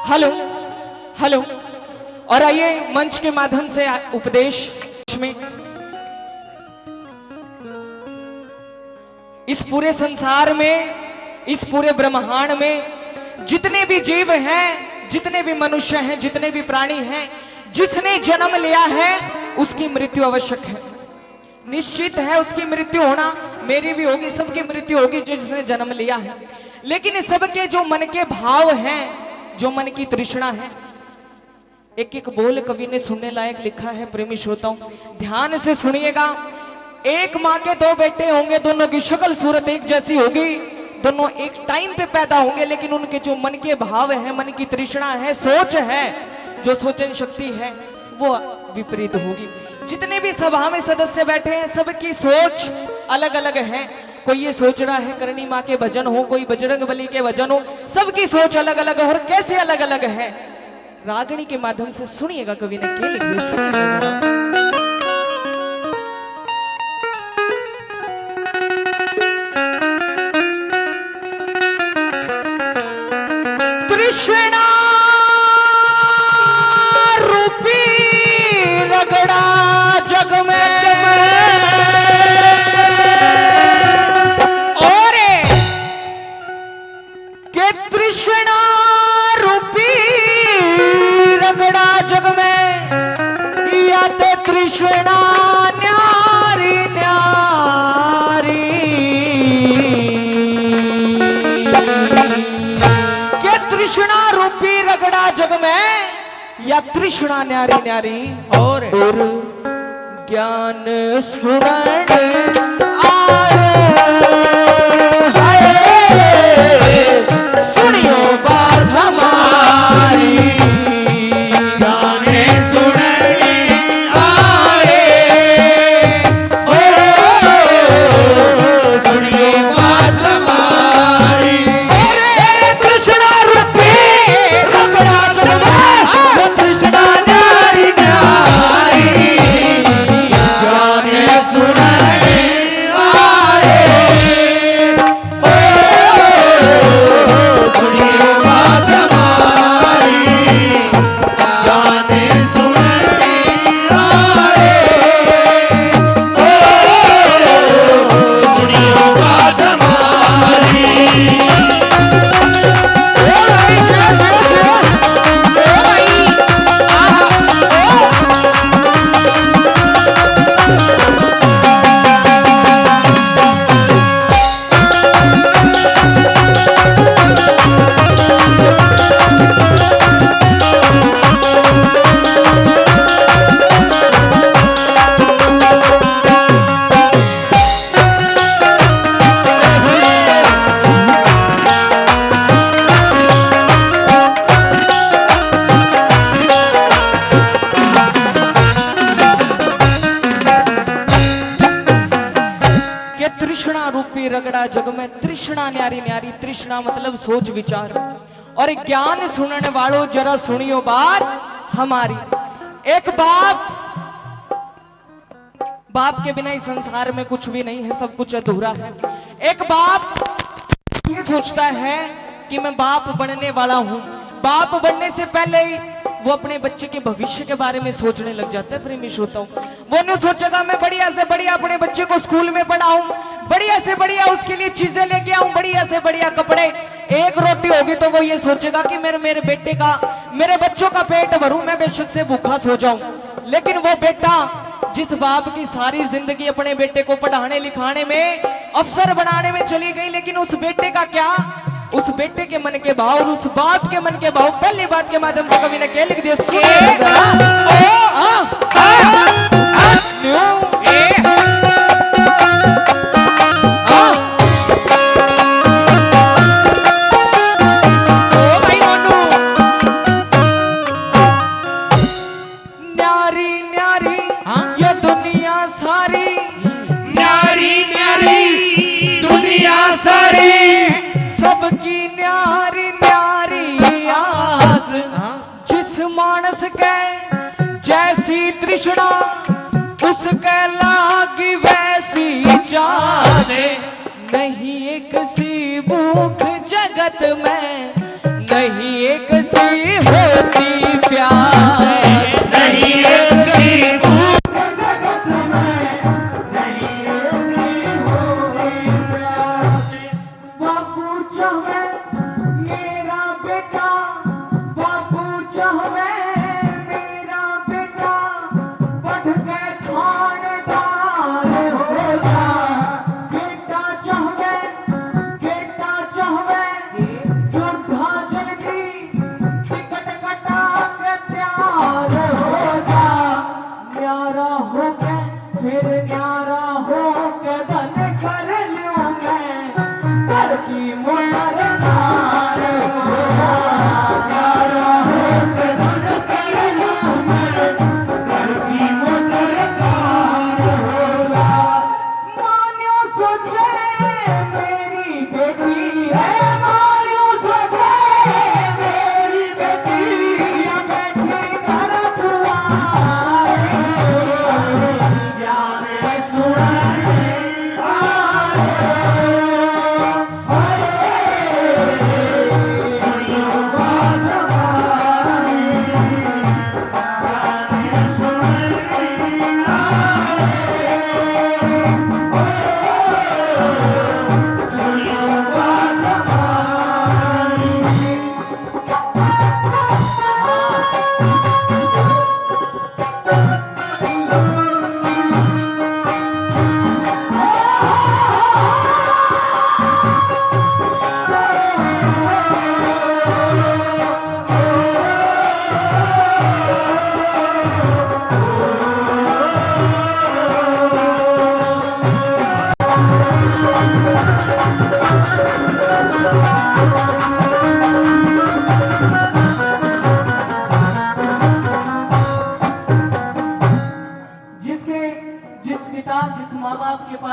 Hello hello. और आइए मंच के माध्यम से उपदेश में इस पूरे संसार में, इस पूरे ब्रह्मांड में जितने भी जीव हैं, जितने भी मनुष्य हैं, जितने भी प्राणी हैं, जिसने जन्म लिया है उसकी मृत्यु आवश्यक है, निश्चित है उसकी मृत्यु होना। मेरी भी होगी, सबकी मृत्यु होगी जिसने जन्म लिया है। लेकिन इस सबके जो मन के भाव हैं, जो मन की तृष्णा है, एक एक बोल कवि ने सुनने लायक लिखा है। प्रेमी श्रोताओं ध्यान से सुनिएगा। एक माँ के दो बेटे होंगे, दोनों की शक्ल सूरत एक जैसी होगी, दोनों एक टाइम पे पैदा होंगे, लेकिन उनके जो मन के भाव है, मन की तृष्णा है, सोच है, जो सोचन शक्ति है वो विपरीत होगी। जितने भी सभा में सदस्य बैठे हैं सबकी सोच अलग अलग है। कोई ये सोच रहा है करणी माँ के भजन हो, कोई बजरंग बली के भजन हो, सबकी सोच अलग अलग है। और कैसे अलग अलग है रागणी के माध्यम से सुनिएगा कवि ने क्या लिख दिया, सुनिएगा। तृष्णा रूपी रगड़ा जग में, और के तृष्णा रूपी रगड़ा जग में, या तो तृष्णा न्यारी न्यारी, के तृष्णा रूपी रगड़ा जग में, या तृष्णा न्यारी न्यारी, और ज्ञान सुरण सुनियो बात हमारी, गाने सुनने आए, ओ सुनियो बात हमारी। कृष्णा रूपी रगड़ा जग में, कृष्णा न्यारी न्यारी, गाने सुनने आए, तृष्णा रूपी रगड़ा जग में, तृष्णा न्यारी न्यारी, तृष्णा मतलब सोच विचार, और ज्ञान सुनने वालों जरा सुनियो बात हमारी। एक बाप के बिना इस संसार में कुछ भी नहीं है, सब कुछ अधूरा है। एक बाप ये सोचता है कि मैं बाप बनने वाला हूं, बाप बनने से पहले ही वो अपने बच्चे के भविष्य के बारे में सोचने लग जाता है। प्रेमी श्रोताओं वो नहीं सोचेगा मैं बढ़िया से बढ़िया अपने बच्चे को स्कूल में पढ़ाऊं, बढ़िया से बढ़िया उसके लिए चीजें लेके आऊं, बढ़िया से बढ़िया कपड़े, एक रोटी होगी तो वो ये सोचेगा कि मेरे बेटे का, मेरे बच्चों का पेट भरूं, मैं बेशक से भूखा सो जाऊं। लेकिन वो बेटा जिस बाप की सारी जिंदगी अपने बेटे को पढ़ाने लिखाने में, अफसर बनाने में चली गई, लेकिन उस बेटे का क्या, उस बेटे के मन के भाव, उस बाप के मन के भाव पहली बात के माध्यम से कवि ने क्या लिख दिया, न्यारी न्यारी ये दुनिया सारी, न्यारी न्यारी दुनिया सारी, सबकी न्यारी न्यारी आस, जिस मानस के जैसी तृष्णा उसके लागी वैसी जाने, नहीं एक सी भूख जगत में, नहीं एक सी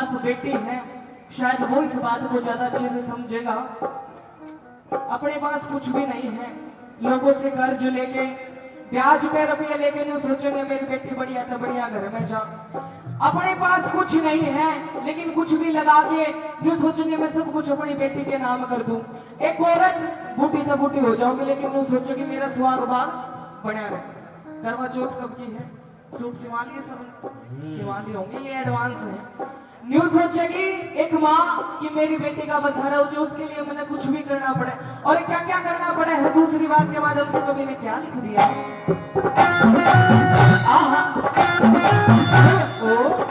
पास बेटी है, शायद वो इस बात को ज्यादा अच्छे से समझेगा। अपने पास कुछ भी नहीं है, लोगों से कर्ज लेके ब्याज पे रुपये लेके नो सोचेंगे मेरी बेटी बढ़िया तो बढ़िया घर में जा। अपने पास कुछ नहीं है लेकिन कुछ भी लगा के यूं सोचेंगे मैं सब कुछ अपनी बेटी के नाम कर दूं। एक औरत बूटी तो बूटी हो जाओगी लेकिन यूं सोचोगे मेरा सुहाग बाग बना रहे। करवा चौथ कब की है? सूट सिवा लिए सब सिवा लिए होंगे, ये एडवांस है। न्यूज सोचेगी एक माँ कि मेरी बेटी का बसहारा हो, उसके लिए मैंने कुछ भी करना पड़े। और क्या क्या करना पड़े है दूसरी बात के माध्यम से कवि ने क्या लिख दिया। आहा ओ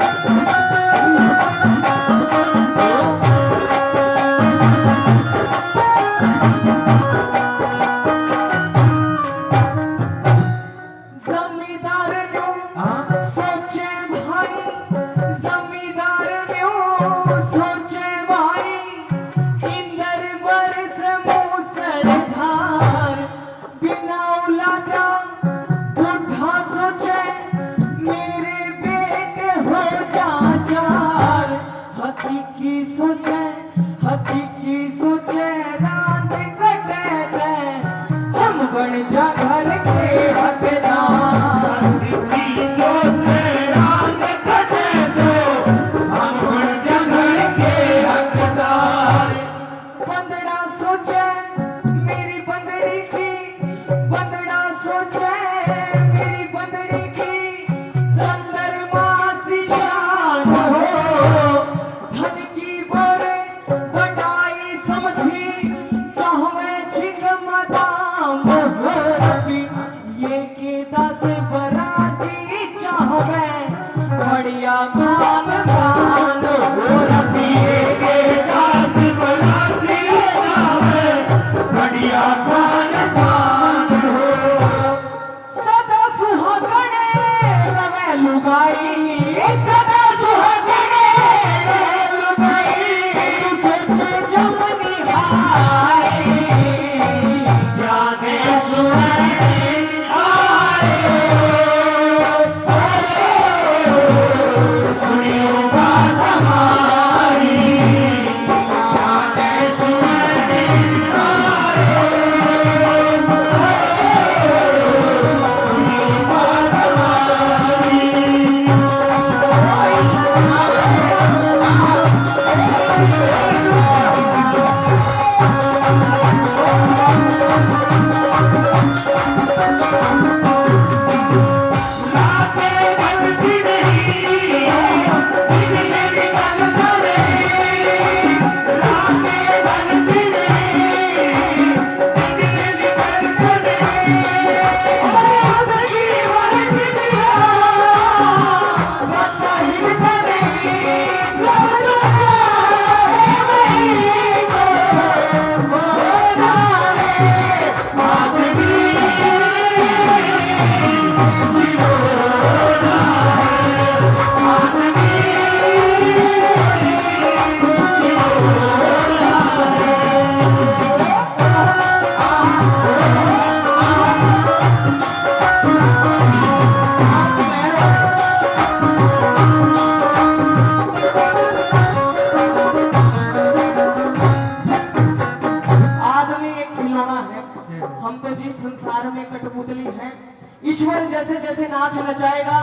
ईश्वर जैसे जैसे नाच नचाएगा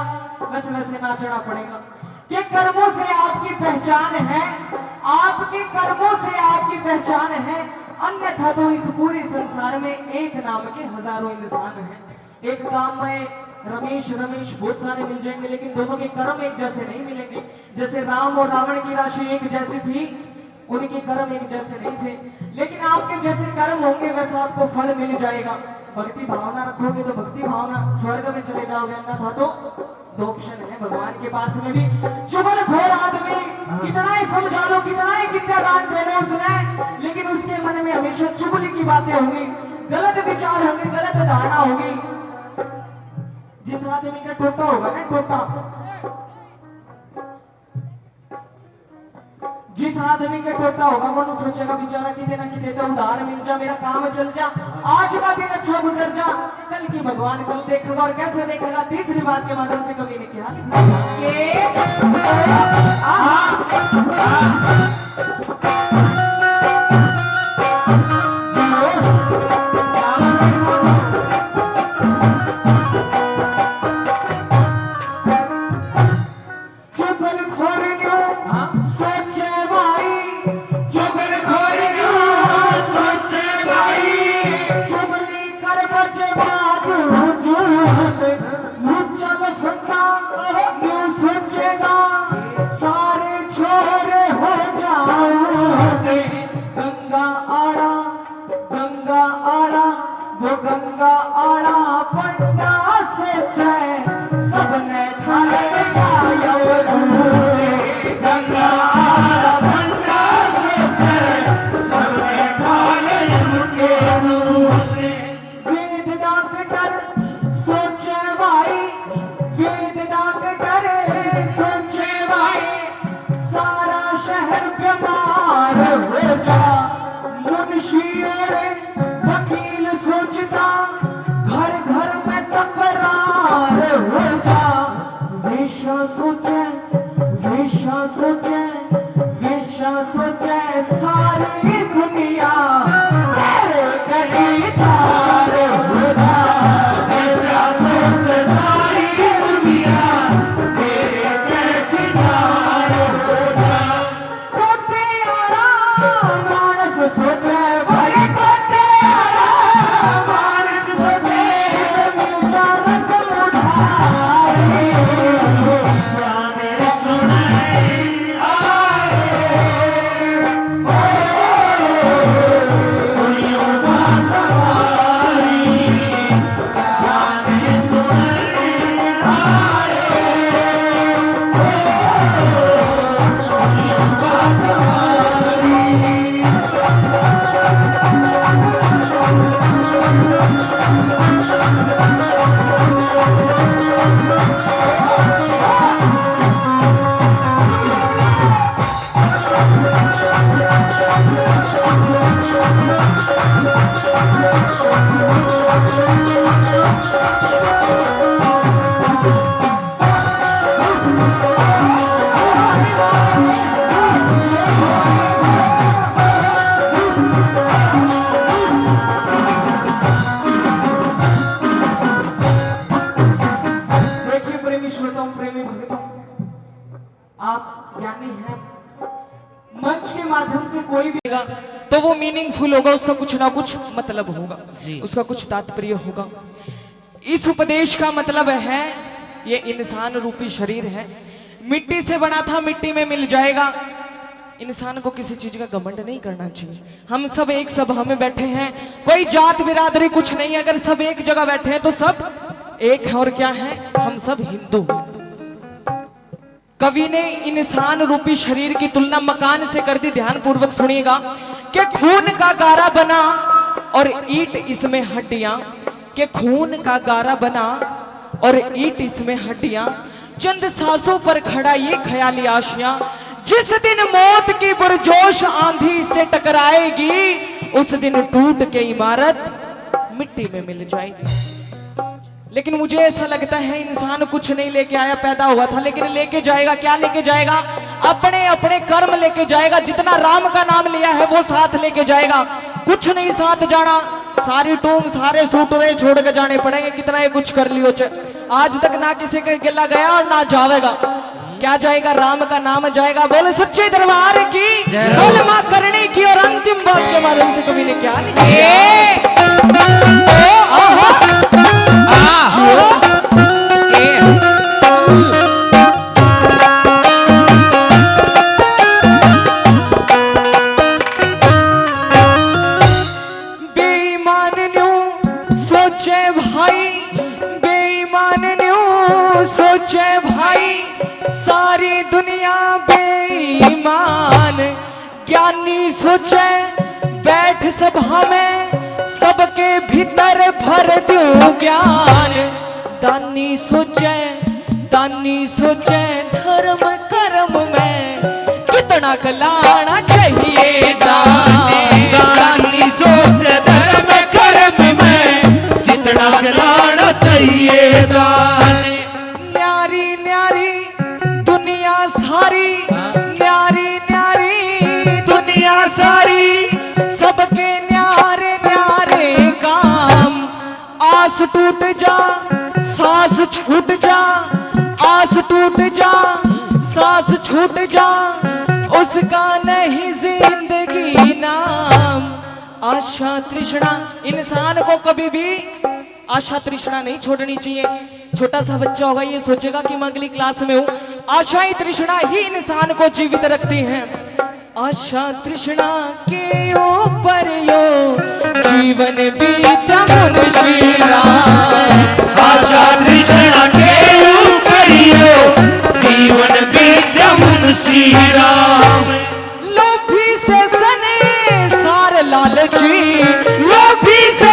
वैसे वैसे नाचना पड़ेगा। कि कर्मों से आपकी पहचान है, आपके कर्मों से आपकी पहचान है, अन्यथा तो इस पूरे संसार में एक नाम के हजारों इंसान हैं। एक काम में रमेश रमेश बहुत सारे मिल जाएंगे लेकिन दोनों के कर्म एक जैसे नहीं मिलेंगे। जैसे राम और रावण की राशि एक जैसी थी, उनके कर्म एक जैसे नहीं थे, लेकिन आपके जैसे कर्म होंगे वैसा आपको फल मिल जाएगा। भक्ति भावना रखोगे तो भक्ति भावना स्वर्ग में चले जाओगे, अन्यथा तो दो ऑप्शन है भगवान के पास में भी। चुगलखोर आदमी कितना ही समझा लो, कितना ही विद्यादान दे लो उसने, लेकिन उसके मन में हमेशा चुगली की बातें होंगी, गलत विचार होंगे, गलत धारणा होगी। जिस आदमी का टोटा होगा ना, टोटा जिस आदमी का टोटा होगा वो नहीं सोचेगा बेचारा कि देना कि देता उधार मिल जा, मेरा काम चल जा, आज का दिन अच्छा गुजर जा, कल की भगवान कल देखेगा। और कैसे देखेगा? तीसरी बात के माध्यम से कवि ने क्या तो वो मीनिंगफुल होगा, उसका कुछ ना कुछ मतलब होगा, उसका कुछ तात्पर्य होगा। इस उपदेश का मतलब है ये इंसान रूपी शरीर है, मिट्टी से बना था मिट्टी में मिल जाएगा। इंसान को किसी चीज का घमंड नहीं करना चाहिए। हम सब एक सभा में बैठे हैं, कोई जात बिरादरी कुछ नहीं, अगर सब एक जगह बैठे हैं तो सब एक है। और क्या है? हम सब हिंदू हैं। कवि ने इंसान रूपी शरीर की तुलना मकान से कर दी। ध्यान पूर्वक सुनिएगा कि खून का गारा बना और ईंट इसमें हड्डियां, के खून का गारा बना और ईंट इसमें हड्डियां, चंद सांसों पर खड़ा ये ख्याली आशियां, जिस दिन मौत की पुरजोश आंधी से टकराएगी उस दिन टूट के इमारत मिट्टी में मिल जाएगी। लेकिन मुझे ऐसा लगता है इंसान कुछ नहीं लेके आया, पैदा हुआ था, लेकिन लेके जाएगा क्या? लेके जाएगा अपने अपने कर्म लेके जाएगा। जितना राम का नाम लिया है वो साथ लेके जाएगा, कुछ नहीं साथ जाना। सारी टूम सारे सूटरे छोड़ के जाने पड़ेंगे, कितना ये कुछ कर लियो। आज तक ना किसी के गिला गया और ना जाएगा। क्या जाएगा? राम का नाम जाएगा। बोले सच्चे दरबार की, बोल मां करने की। और अंतिम बात के माध्यम से कवि ने क्या लिखा? बेईमान न्यू सोचे भाई, बेईमान न्यू सोचे भाई, सारी दुनिया बेईमान। ज्ञानी सोचे बैठ सभा में, सबके भीतर भर दूं ज्ञान। दानी सोचे धर्म कर्म में, कितना जितना कलाना चाहिए दाने, दानी सोच धर्म कर्म में जितना खिलाना चाहिए दाने। न्यारी न्यारी दुनिया सारी, न्यारी न्यारी दुनिया सारी सबके न्यारे न्यारे काम। आस टूट जा सांस छूट जा, आस टूट जा सांस छूट जा, उसका नहीं जिंदगी नाम। आशा तृष्णा, इंसान को कभी भी आशा तृष्णा नहीं छोड़नी चाहिए। छोटा सा बच्चा होगा ये सोचेगा कि मैं अगली क्लास में हूँ। आशा ही तृष्णा ही इंसान को जीवित रखती है। आशा तृष्णा के ऊपर यो जीवन बीता मुनशी राम। आशा तृष्णा के ऊपर यो जीवन बीता मुनशी राम। लोभी से सने सार लालची, लोभी से